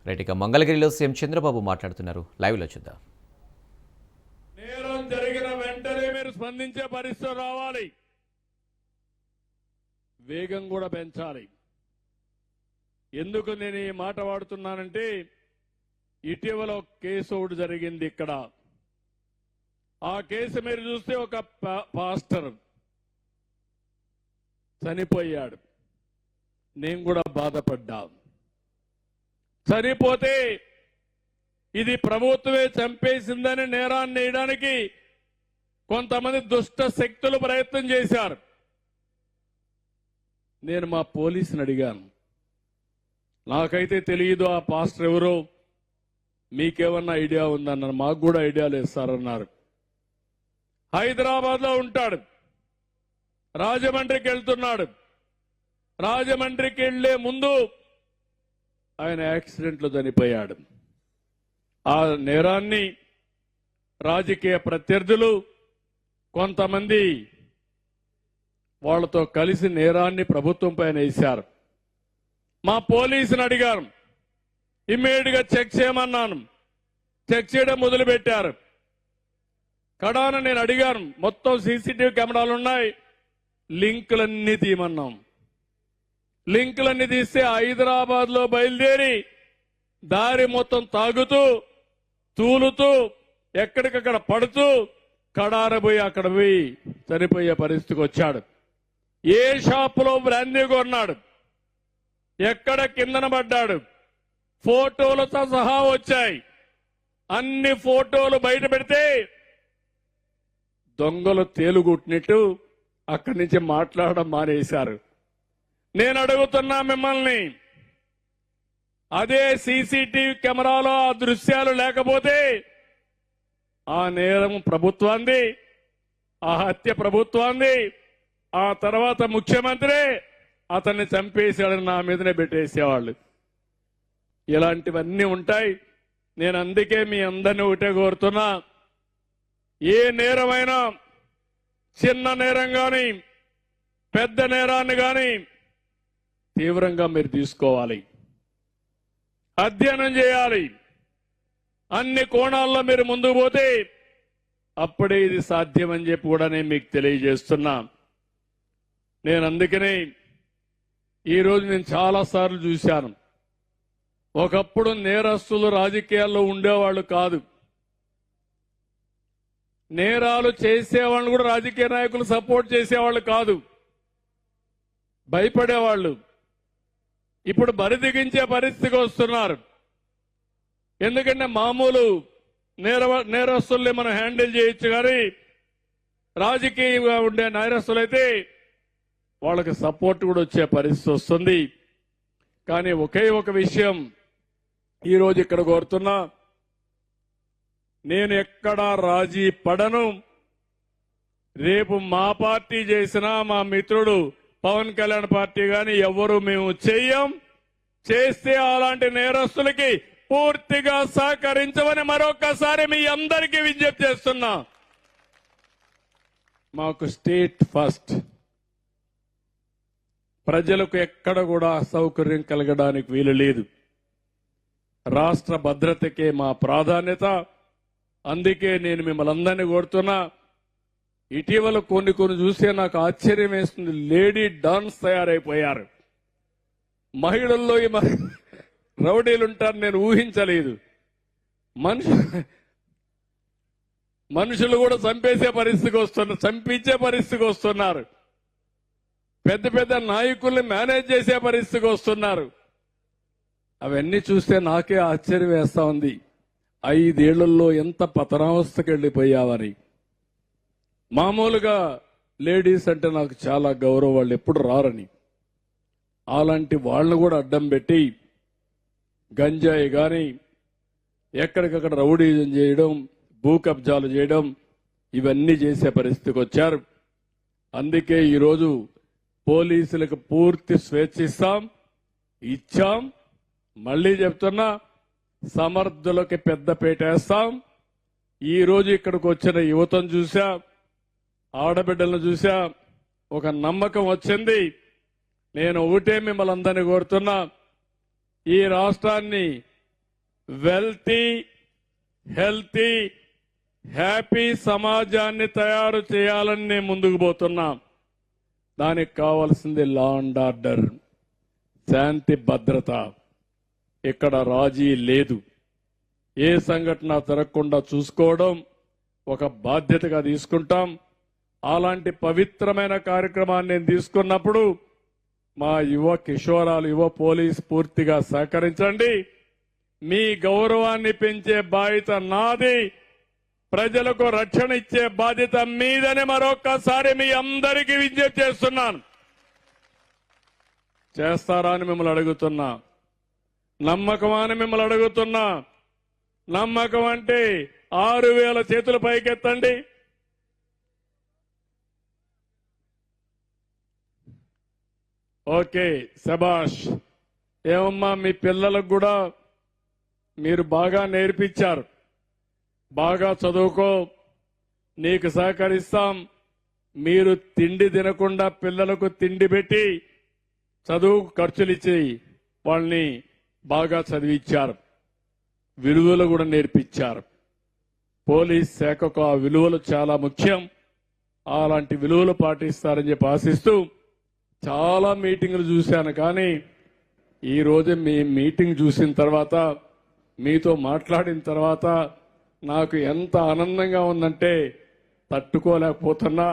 Right, ఇక మంగళగిరిలో CM Chandrababu మాట్లాడుతున్నారు. లైవ్ లో చూద్దాం. నేరం జరిగిన వెంటనే మీరు స్పందించే పరిస్థితి రావాలి, వేగం కూడా పెంచాలి. ఎందుకు నేను ఈ మాట వాడుతున్నానంటే, ఇటీవల ఒక కేసు ఒకటి జరిగింది ఇక్కడ. ఆ కేసు మీరు చూస్తే ఒక పాస్టర్ చనిపోయాడు. నేను కూడా బాధపడ్డా. చనిపోతే ఇది ప్రభుత్వమే చంపేసిందని నేరాన్ని వేయడానికి కొంతమంది దుష్ట శక్తులు ప్రయత్నం చేశారు. నేను మా పోలీసుని అడిగాను, నాకైతే తెలియదు ఆ పాస్టర్ ఎవరో, మీకేమన్నా ఐడియా ఉందన్నారు. మాకు కూడా ఐడియా లేదు సార్ అన్నారు. హైదరాబాద్ లో ఉంటాడు, రాజమండ్రికి వెళ్తున్నాడు. రాజమండ్రికి వెళ్లే ముందు ఆయన యాక్సిడెంట్ లో చనిపోయాడు. ఆ నేరాన్ని రాజకీయ ప్రత్యర్థులు కొంతమంది వాళ్లతో కలిసి నేరాన్ని ప్రభుత్వం పైన వేశారు. మా పోలీసుని అడిగారు, ఇమ్మీడియట్ గా చెక్ చేయమన్నాను. చెక్ చేయడం మొదలుపెట్టారు. కడాన నేను అడిగాను, మొత్తం సీసీటీవీ కెమెరాలు ఉన్నాయి, లింకులన్నీ తీయమన్నాం. లింకులన్నీ తీస్తే హైదరాబాద్ లో బయలుదేరి దారి మొత్తం తాగుతూ తూలుతూ ఎక్కడికక్కడ పడుతూ కడారబోయి అక్కడ పోయి చనిపోయే పరిస్థితికి వచ్చాడు. ఏ షాపులో బ్రాందీ కొన్నాడు, ఎక్కడ కిందన పడ్డాడు, ఫోటోలతో సహా వచ్చాయి. అన్ని ఫోటోలు బయట పెడితే దొంగలు తేలుగుట్టినట్టు అక్కడి నుంచి మాట్లాడడం మానేశారు. నేను అడుగుతున్నా మిమ్మల్ని, అదే సీసీటీవీ కెమెరాలో ఆ దృశ్యాలు లేకపోతే ఆ నేరం ప్రభుత్వాన్ని, ఆ హత్య ప్రభుత్వాన్ని, ఆ తర్వాత ముఖ్యమంత్రి అతన్ని చంపేశాడని నా మీదనే పెట్టేసేవాళ్ళు. ఇలాంటివన్నీ ఉంటాయి. నేను అందుకే మీ అందరినీ ఒకటే కోరుతున్నా, ఏ నేరమైనా, చిన్న నేరం గాని పెద్ద నేరాన్ని గాని తీవ్రంగా మీరు తీసుకోవాలి, అధ్యయనం చేయాలి. అన్ని కోణాల్లో మీరు ముందుకు పోతే అప్పుడే ఇది సాధ్యమని చెప్పి కూడా నేను మీకు తెలియజేస్తున్నా. నేను అందుకనే ఈరోజు నేను చాలాసార్లు చూశాను, ఒకప్పుడు నేరస్తులు రాజకీయాల్లో ఉండేవాళ్ళు కాదు, నేరాలు చేసేవాళ్ళని కూడా రాజకీయ నాయకులు సపోర్ట్ చేసేవాళ్ళు కాదు, భయపడేవాళ్ళు. ఇప్పుడు బరిదిగించే పరిస్థితికి వస్తున్నారు. ఎందుకంటే మామూలు నేరస్తుల్ని మనం హ్యాండిల్ చేయొచ్చు, కానీ రాజకీయంగా ఉండే నేరస్తులైతే వాళ్ళకి సపోర్ట్ కూడా వచ్చే పరిస్థితి వస్తుంది. కానీ ఒకే ఒక విషయం ఈరోజు ఇక్కడ కోరుతున్నా, నేను ఎక్కడా రాజీ పడను. రేపు మా పార్టీ చేసినా, మా మిత్రుడు పవన్ కళ్యాణ్ పార్టీ గాని ఎవరు మేము చెయ్యం. చేస్తే అలాంటి నేరస్తులకి పూర్తిగా సహకరించమని మరొకసారి మీ అందరికీ విజ్ఞప్తి చేస్తున్నా. మాకు స్టేట్ ఫస్ట్, ప్రజలకు ఎక్కడ కూడా అసౌకర్యం కలగడానికి వీలు లేదు. రాష్ట్ర భద్రతకే మా ప్రాధాన్యత. అందుకే నేను మిమ్మల్ని అందరినీ కోరుతున్నా, ఇటీవల కొన్ని చూస్తే నాకు ఆశ్చర్యం వేస్తుంది. లేడీ డాన్స్ తయారైపోయారు. మహిళల్లో ఈ రౌడీలుంటారు నేను ఊహించలేదు. మనుషులు కూడా చంపేసే పరిస్థితికి వస్తున్నారు, చంపించే పరిస్థితికి వస్తున్నారు. పెద్ద పెద్ద నాయకుల్ని మేనేజ్ చేసే పరిస్థితికి వస్తున్నారు. అవన్నీ చూస్తే నాకే ఆశ్చర్యం వేస్తా ఉంది. 5 ఏళ్లలో ఎంత పతనావస్థకి వెళ్ళిపోయావని. మామూలుగా లేడీస్ అంటే నాకు చాలా గౌరవం, వాళ్ళు ఎప్పుడు రారని. అలాంటి వాళ్ళని కూడా అడ్డం పెట్టి గంజాయి గాని ఎక్కడికక్కడ రౌడీజం చేయడం, భూ కబ్జాలు చేయడం, ఇవన్నీ చేసే పరిస్థితికి వచ్చారు. అందుకే ఈరోజు పోలీసులకు పూర్తి స్వేచ్ఛ ఇచ్చాం. మళ్లీ చెప్తున్నా, సమర్థులకి పెద్ద పేటేస్తాం. ఈ రోజు ఇక్కడికి వచ్చిన యువతను చూసా, ఆడబిడ్డలను చూసా, ఒక నమ్మకం వచ్చింది. నేను ఒకటే మిమ్మల్ని అందరినీ కోరుతున్నా, ఈ రాష్ట్రాన్ని వెల్తీ, హెల్తీ, హ్యాపీ సమాజాన్ని తయారు చేయాలని నేను ముందుకు పోతున్నా. దానికి కావాల్సింది లా అండ్ ఆర్డర్, శాంతి భద్రత. ఇక్కడ రాజీ లేదు. ఏ సంఘటన జరగకుండా చూసుకోవడం ఒక బాధ్యతగా తీసుకుంటాం. అలాంటి పవిత్రమైన కార్యక్రమాన్ని నేను తీసుకున్నప్పుడు మా యువ కిషోరాలు, యువ పోలీస్ పూర్తిగా సహకరించండి. మీ గౌరవాన్ని పెంచే బాధ్యత నాది, ప్రజలకు రక్షణ ఇచ్చే బాధ్యత మీదని మరొక్కసారి మీ అందరికీ విజ్ఞప్తి చేస్తున్నాను. చేస్తారా అని మిమ్మల్ని అడుగుతున్నా. నమ్మకమా అని మిమ్మల్ని అడుగుతున్నా. నమ్మకం అంటే 6,000 చేతులు పైకెత్తండి. ఓకే, శబాష్. ఏమమ్మా, మీ పిల్లలకు కూడా మీరు బాగా నేర్పించారు. బాగా చదువుకో, నీకు సహకరిస్తాం. మీరు తిండి తినకుండా పిల్లలకు తిండి పెట్టి చదువు ఖర్చులిచ్చి వాళ్ళని బాగా చదివించారు. విలువలు కూడా నేర్పించారు. పోలీస్ శాఖకు ఆ విలువలు చాలా ముఖ్యం. అలాంటి విలువలు పాటిస్తారని చెప్పి ఆశిస్తూ చాలా మీటింగులు చూశాను. కానీ ఈరోజు మీ మీటింగ్ చూసిన తర్వాత, మీతో మాట్లాడిన తర్వాత నాకు ఎంత ఆనందంగా ఉందంటే తట్టుకోలేకపోతున్నా.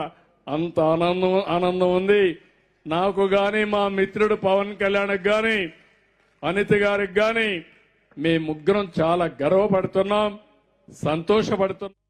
అంత ఆనందం ఉంది నాకు. గాని మా మిత్రుడు పవన్ కళ్యాణ్కి గాని, అనిత గారికి గాని, మీ ముగ్గురం చాలా గర్వపడుతున్నాం, సంతోషపడుతున్నాం.